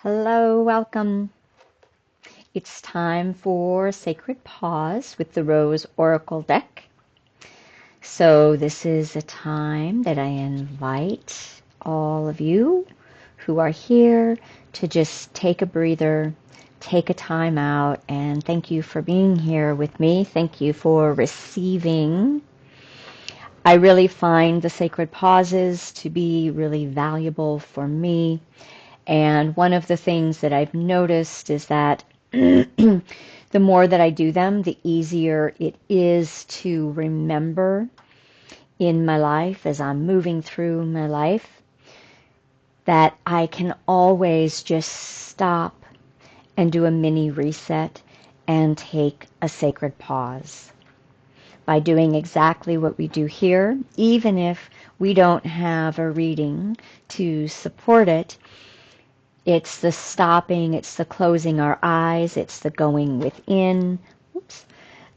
Hello, welcome. It's time for Sacred Pause with the Rose Oracle deck. So this is a time that I invite all of you who are here to just take a breather, take a time out, and thank you for being here with me. Thank you for receiving. I really find the sacred pauses to be really valuable for me. And one of the things that I've noticed is that the more that I do them, the easier it is to remember in my life as I'm moving through my life that I can always just stop and do a mini reset and take a sacred pause. By doing exactly what we do here, even if we don't have a reading to support it, it's the stopping, it's the closing our eyes, it's the going within,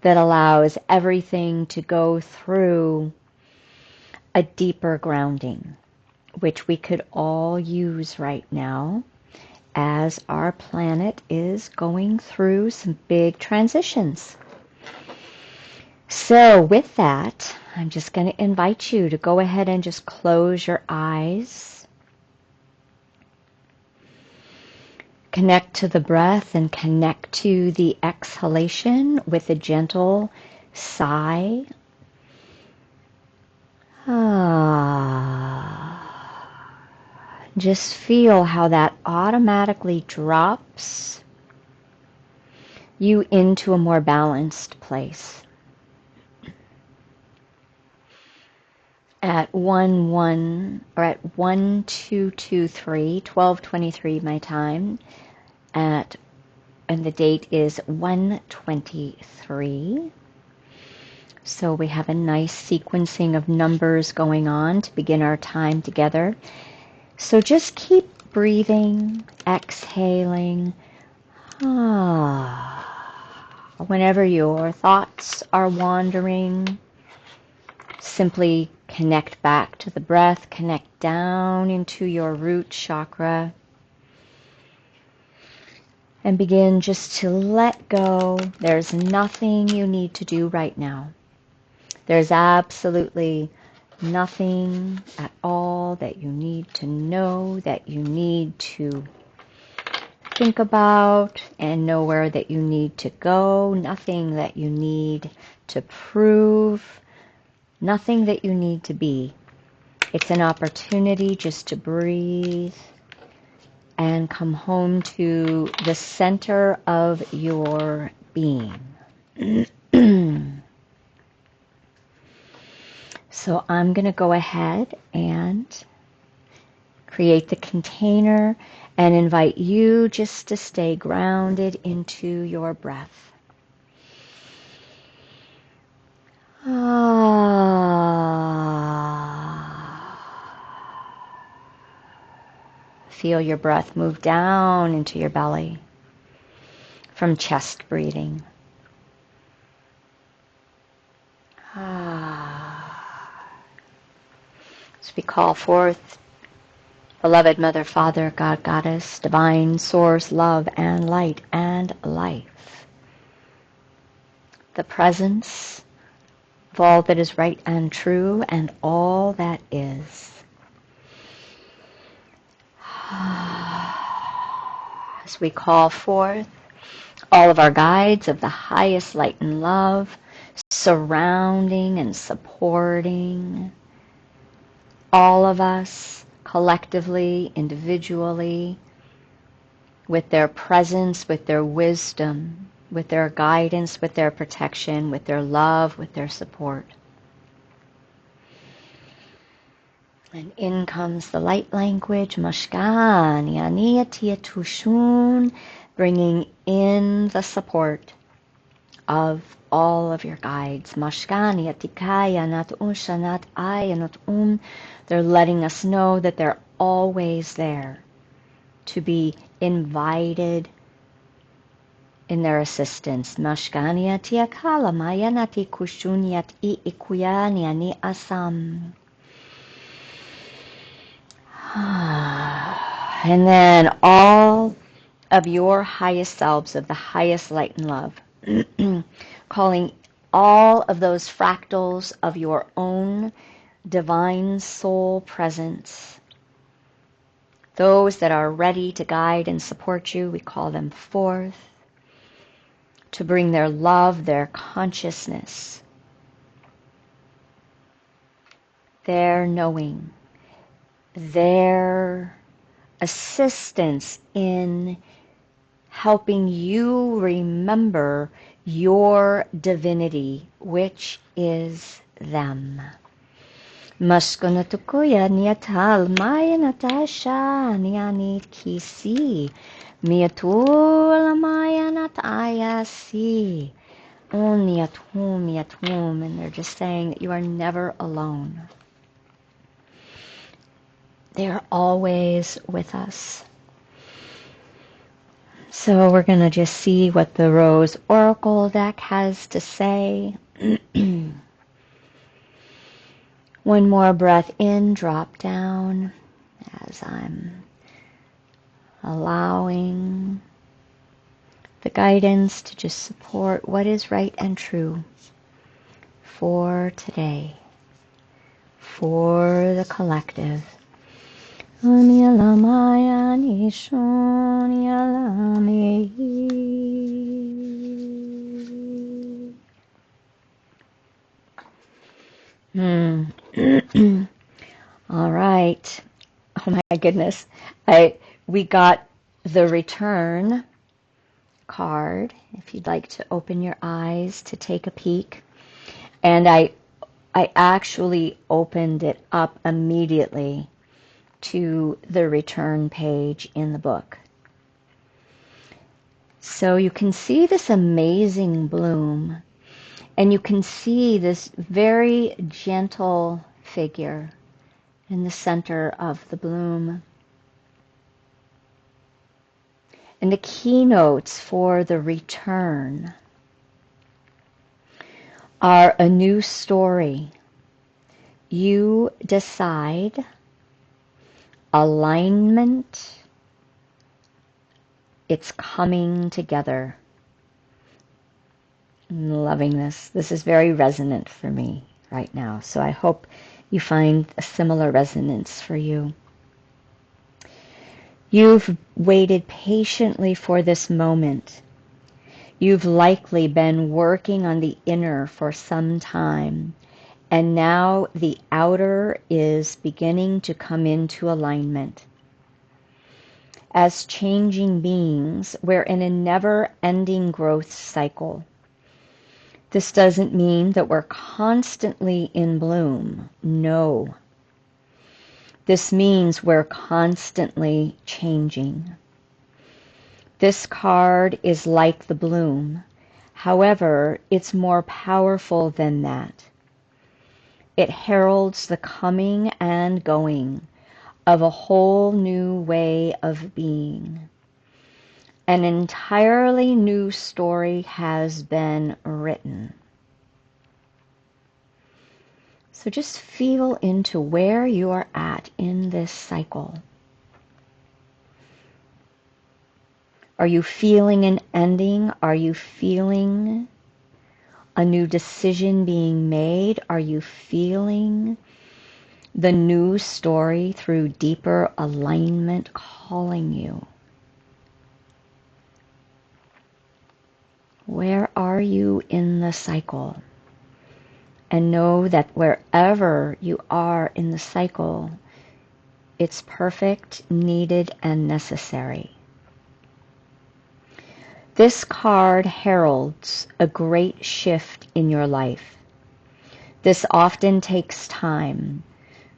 that allows everything to go through a deeper grounding, which we could all use right now as our planet is going through some big transitions. So with that, I'm just going to invite you to go ahead and just close your eyes. Connect to the breath and connect to the exhalation with a gentle sigh. Just feel how that automatically drops you into a more balanced place. At 1223, 12:23 my time, and the date is 1:23. So we have a nice sequencing of numbers going on to begin our time together. So just keep breathing, exhaling. Whenever your thoughts are wandering, simply connect back to the breath, connect down into your root chakra, and begin just to let go. There's nothing you need to do right now. There's absolutely nothing at all that you need to know, that you need to think about, and nowhere that you need to go, nothing that you need to prove, nothing that you need to be. It's an opportunity just to breathe and come home to the center of your being. So I'm going to go ahead and create the container and invite you just to stay grounded into your breath. Feel your breath move down into your belly from chest breathing. As we call forth beloved Mother, Father, God, Goddess, Divine Source, Love and Light and Life, the presence of all that is right and true and all that is. As we call forth all of our guides of the highest light and love, surrounding and supporting all of us collectively, individually, with their presence, with their wisdom, with their guidance, with their protection, with their love, with their support. And in comes the light language, Mashkan, Yaniyatia Tushun, bringing in the support of all of your guides. Mashkan, Yatikaya, Nat Unshanat Ayanat They're letting us know that they're always there to be invited in their assistance. Mashkania Tiakala, Mayanati Kushunyat I Ikuyaniani Asam. And then all of your highest selves, of the highest light and love, calling all of those fractals of your own divine soul presence, those that are ready to guide and support you, we call them forth, to bring their love, their consciousness, their knowing, their assistance in helping you remember your divinity, which is them. Maskonatukuya niyatal maya natasha niyani kisi miyatul maya natayasi miyatum, and they're just saying that you are never alone. They are always with us. So we're going to just see what the Rose Oracle deck has to say. One more breath in, drop down as I'm allowing the guidance to just support what is right and true for today, for the collective. All right. Oh my goodness. We got the return card, if you'd like to open your eyes to take a peek. And I actually opened it up immediately to the return page in the book. So you can see this amazing bloom, and you can see this very gentle figure in the center of the bloom. And the keynotes for the return are a new story. You decide, alignment, it's coming together. I'm loving this. This is very resonant for me right now. So I hope you find a similar resonance for you. You've waited patiently for this moment. You've likely been working on the inner for some time, and now the outer is beginning to come into alignment. As changing beings, we're in a never-ending growth cycle. This doesn't mean that we're constantly in bloom. No. This means we're constantly changing. This card is like the bloom. However, it's more powerful than that. It heralds the coming and going of a whole new way of being. An entirely new story has been written. So just feel into where you are at in this cycle. Are you feeling an ending? Are you feeling a new decision being made? Are you feeling the new story through deeper alignment calling you? Where are you in the cycle? And know that wherever you are in the cycle, it's perfect, needed, and necessary. This card heralds a great shift in your life. This often takes time,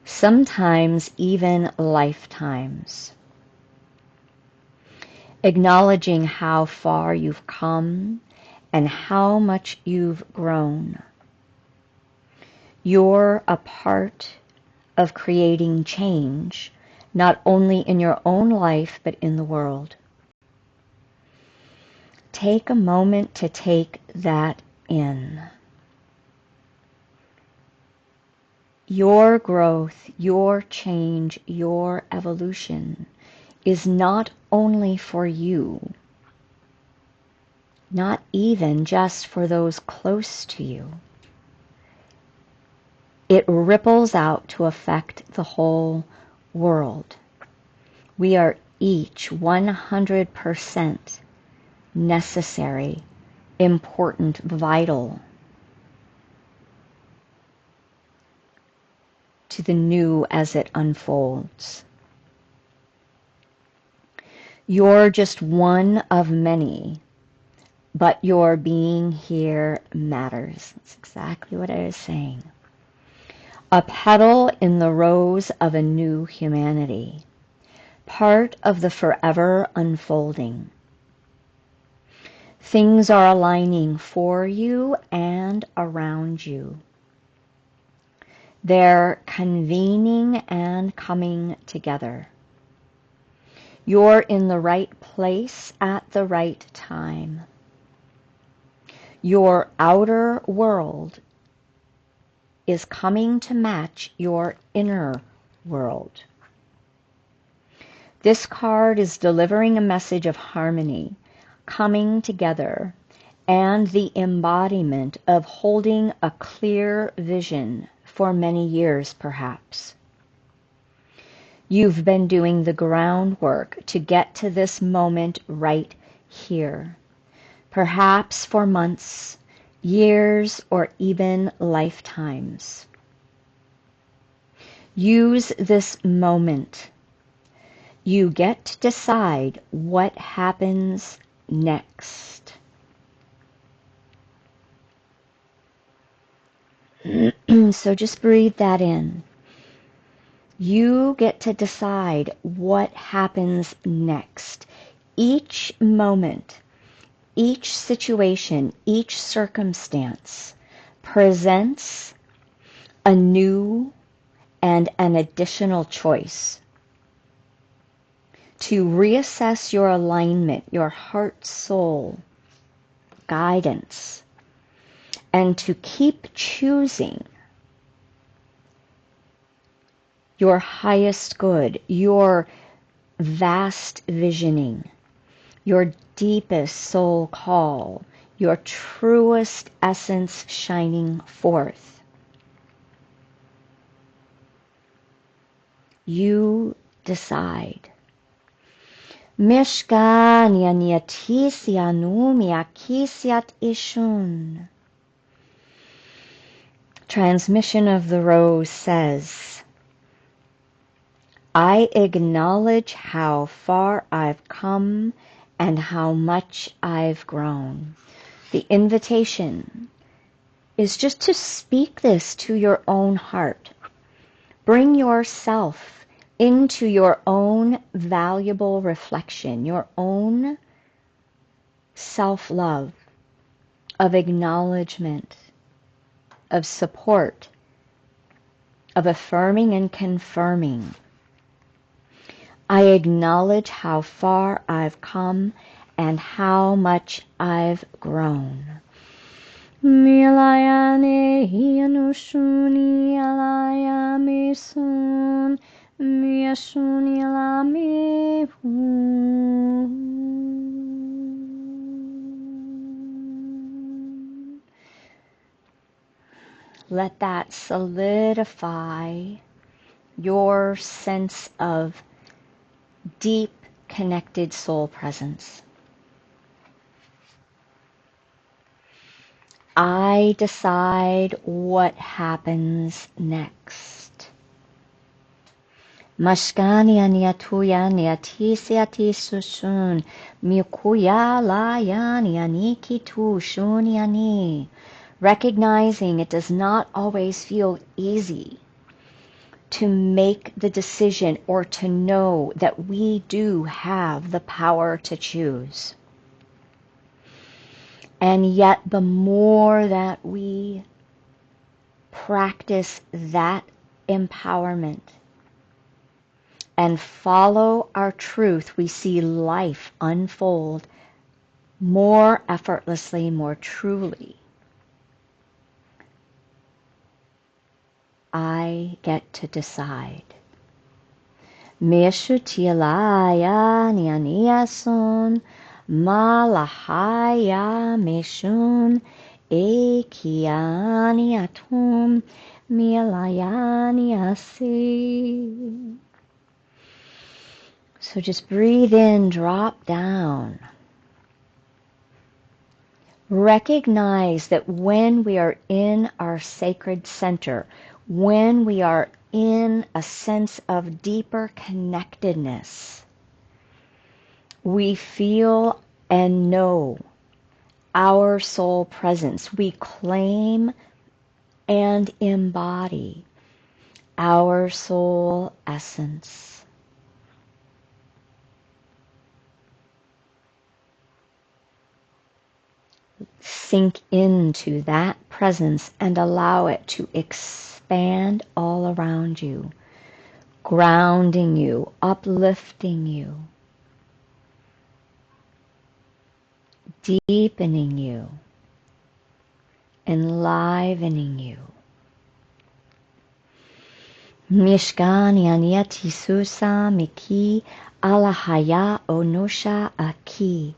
sometimes even lifetimes. Acknowledging how far you've come and how much you've grown. You're a part of creating change, not only in your own life, but in the world. Take a moment to take that in. Your growth, your change, your evolution is not only for you, not even just for those close to you. It ripples out to affect the whole world. We are each 100% necessary, important, vital to the new as it unfolds. You're just one of many, but your being here matters. That's exactly what I was saying. A petal in the rose of a new humanity, part of the forever unfolding. Things are aligning for you and around you. They're convening and coming together. You're in the right place at the right time. Your outer world is coming to match your inner world. This card is delivering a message of harmony, coming together, and the embodiment of holding a clear vision for many years, perhaps. You've been doing the groundwork to get to this moment right here, perhaps for months, years, or even lifetimes. Use this moment. You get to decide what happens next. So just breathe that in. You get to decide what happens next. Each moment, each situation, each circumstance presents a new and an additional choice to reassess your alignment, your heart, soul, guidance, and to keep choosing your highest good, your vast visioning, your deepest soul call, your truest essence shining forth. You decide. Mishkanya niatisia numia kisiat ishun. Transmission of the Rose says, I acknowledge how far I've come and how much I've grown. The invitation is just to speak this to your own heart. Bring yourself into your own valuable reflection, your own self-love, of acknowledgement, of support, of affirming and confirming. I acknowledge how far I've come and how much I've grown. Milayane hianushuni alayame sun miyashuni alame. Let that solidify your sense of deep connected soul presence. I decide what happens next. Mashkani aniatuya niatisiati susun mikuya layani aniki tu shuniani. Recognizing it does not always feel easy to make the decision or to know that we do have the power to choose. And yet the more that we practice that empowerment and follow our truth, we see life unfold more effortlessly, more truly. I get to decide. Meshutialaya Nianiason Malahaya Meshun Ekianiatum Mialayaniasi. So just breathe in, drop down. Recognize that when we are in our sacred center, when we are in a sense of deeper connectedness, we feel and know our soul presence. We claim and embody our soul essence. Sink into that presence and allow it to expand all around you, grounding you, uplifting you, deepening you, enlivening you. Mishkan yaniati susa miki alahaya onosha aki.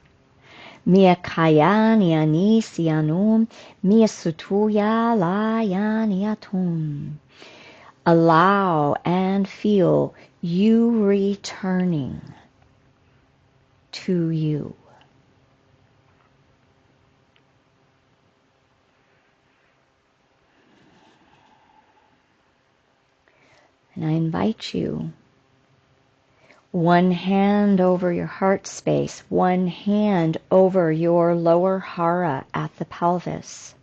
Mia kayani anisianum, mia sutuya layaniatum. Allow and feel you returning to you. And I invite you, one hand over your heart space, one hand over your lower hara at the pelvis.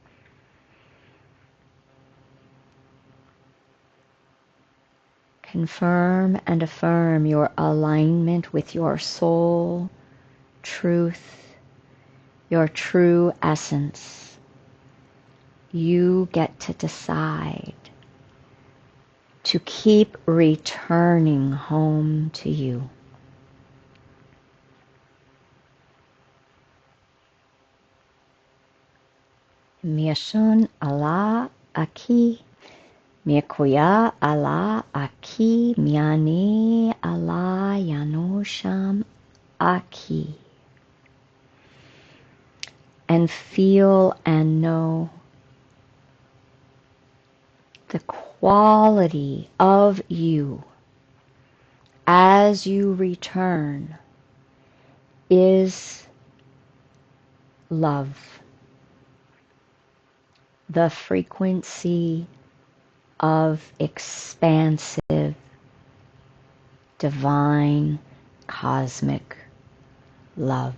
Confirm and affirm your alignment with your soul, truth, your true essence. You get to decide to keep returning home to you. Miashun Allah Aki, Miakuya Allah Aki, Miani Allah Yanosham Aki. And feel and know the quality of you as you return is love, the frequency of expansive, divine, cosmic love.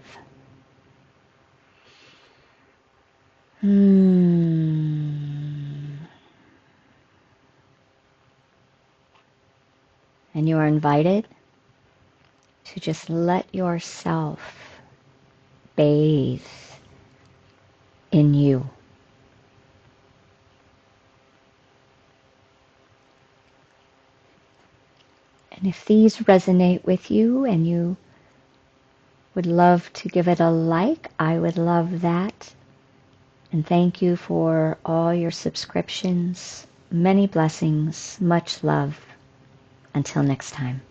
And you are invited to just let yourself bathe in you. And if these resonate with you and you would love to give it a like, I would love that. And thank you for all your subscriptions. Many blessings, much love. Until next time.